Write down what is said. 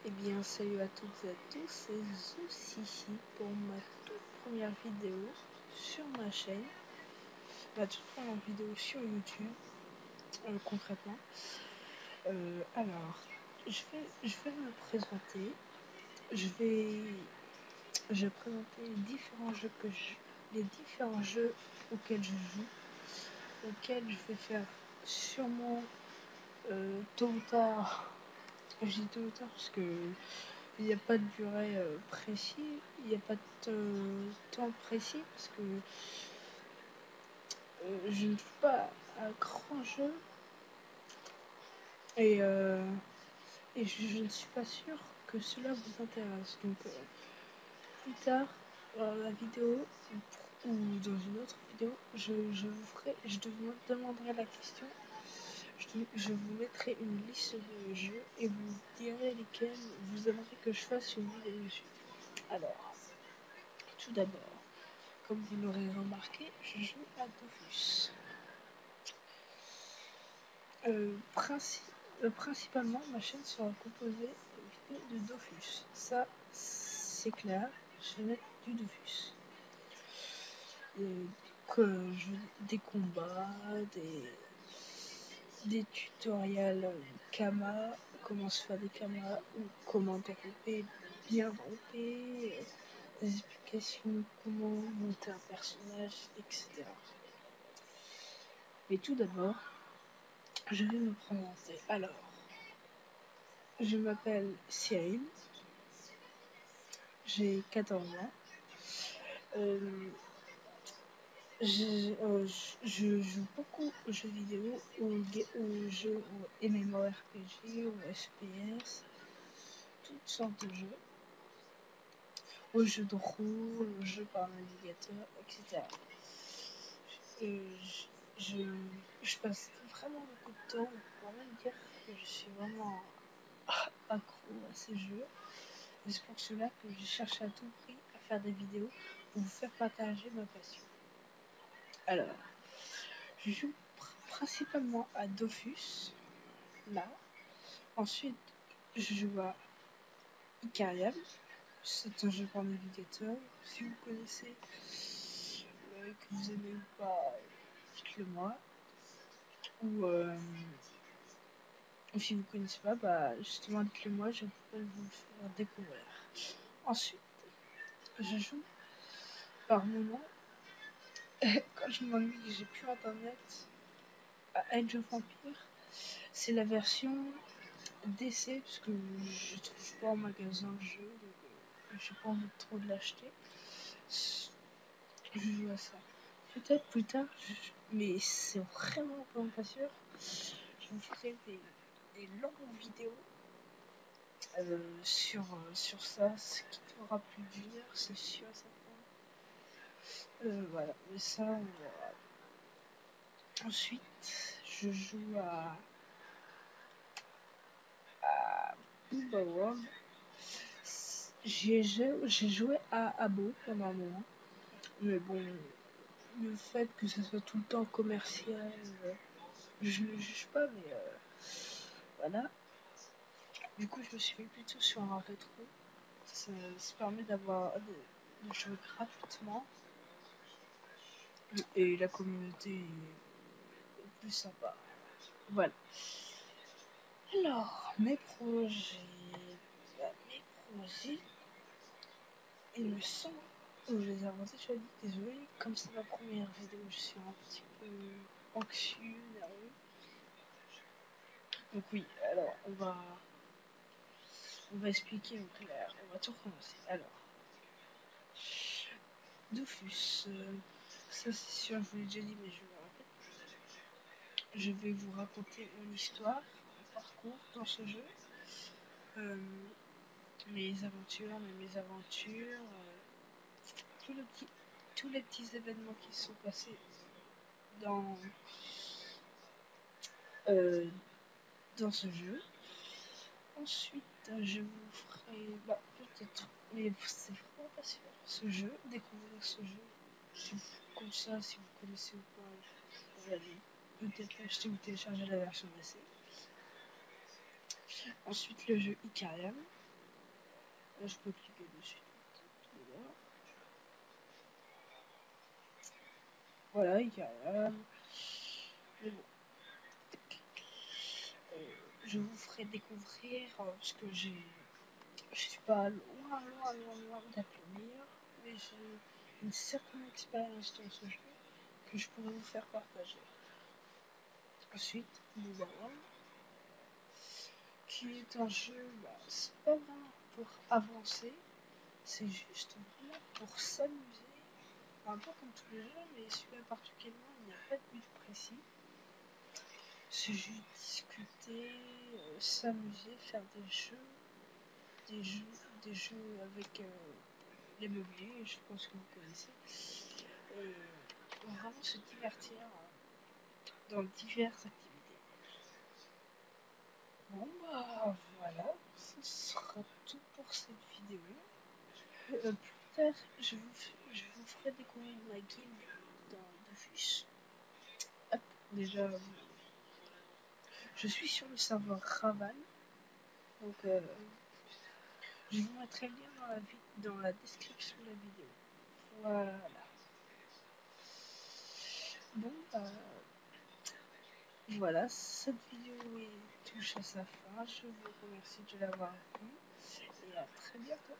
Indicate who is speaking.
Speaker 1: Eh bien, salut à toutes et à tous, c'est Zeus ici pour ma toute première vidéo sur ma chaîne, ma toute première vidéo sur YouTube, concrètement. Alors, je vais me présenter, je vais présenter les différents jeux auxquels je joue, auxquels je vais faire sûrement tôt ou tard. Je dis tôt ou tard parce que il n'y a pas de durée précis, il n'y a pas de temps précis parce que je ne joue pas à grand jeu et je ne suis pas sûre que cela vous intéresse. Donc plus tard dans la vidéo ou dans une autre vidéo, je vous demanderai la question. Je vous mettrai une liste de jeux et vous direz lesquels vous aimeriez que je fasse une vidéo dessus. Alors, tout d'abord, comme vous l'aurez remarqué, je joue à Dofus. Principalement, ma chaîne sera composée de vidéos de Dofus. Ça, c'est clair, je vais mettre du Dofus. Des combats, des tutoriels Kama, comment se faire des Kama, ou comment dropper, bien dropper, des explications comment monter un personnage, etc. Mais tout d'abord, je vais me présenter. Alors, je m'appelle Cyril, j'ai 14 ans. Je joue beaucoup aux jeux vidéo, aux jeux MMORPG, aux FPS, toutes sortes de jeux, aux jeux de rôle, aux jeux par navigateur, etc. Je passe vraiment beaucoup de temps, on pourrait même dire que je suis vraiment accro à ces jeux. Et c'est pour cela que je cherche à tout prix à faire des vidéos pour vous faire partager ma passion. Alors, je joue principalement à Dofus, là. Ensuite, je joue à Icarium. C'est un jeu par navigateur. Si vous connaissez, que vous aimez ou pas, dites-le moi. Ou si vous connaissez pas, bah justement dites-le moi, je peux vous le faire découvrir. Ensuite, je joue par moment, quand je m'ennuie que j'ai plus internet, à Age of Empires. C'est la version DC parce que je trouve pas en magasin le jeu, donc j'ai pas envie trop de l'acheter. Je joue à ça. Peut-être plus tard, mais c'est vraiment pas sûr. Je vous ferai des longues vidéos sur ça, ce qui fera plus d'1 heure, c'est sûr et certain. Voilà, mais ça on verra. Ensuite, je joue à Booba World. J'ai joué à Abo pendant un moment, mais bon, le fait que ce soit tout le temps commercial, je ne juge pas, mais voilà. Du coup, je me suis mis plutôt sur un rétro. Ça permet de jouer gratuitement et la communauté est plus sympa. Voilà. Alors, mes projets, il me semble que je les ai inventés, je dis désolé, comme c'est ma première vidéo, je suis un petit peu anxieux, nerveux. Donc oui, alors on va expliquer au clair, on va tout recommencer. Alors, Dofus, ça c'est sûr, je vous l'ai déjà dit, mais je le répète. Je vais vous raconter mon histoire, mon parcours dans ce jeu, mes aventures, tous les petits événements qui se sont passés dans ce jeu. Ensuite, je vous ferai, peut-être, mais c'est vraiment pas sûr, ce jeu, découvrir ce jeu, comme ça, si vous connaissez ou pas, vous allez peut-être l'acheter ou télécharger la version PC. Ensuite, le jeu Icarium. Là, je peux cliquer dessus. Voilà, il y a là. Mais bon. Je vous ferai découvrir ce que j'ai. Je suis pas loin d'être le meilleur, mais j'ai une certaine expérience dans ce jeu que je pourrais vous faire partager. Ensuite, Motherland, qui est un jeu, c'est pas vraiment pour avancer, c'est juste vraiment pour s'amuser. Un peu comme tous les jeux, mais celui-là particulièrement, il n'y a pas de but précis. C'est juste discuter, s'amuser, faire des jeux avec les meublés, je pense que vous connaissez. Et vraiment se divertir dans diverses activités. Bon voilà, ce sera tout pour cette vidéo. Plus tard, je vous ferai découvrir ma guilde dans Dofus. Hop, déjà, je suis sur le serveur Raval, donc je vous mettrai le lien dans la description de la vidéo. Voilà. Bon, voilà, cette vidéo touche à sa fin. Je vous remercie de l'avoir vue et à très bientôt.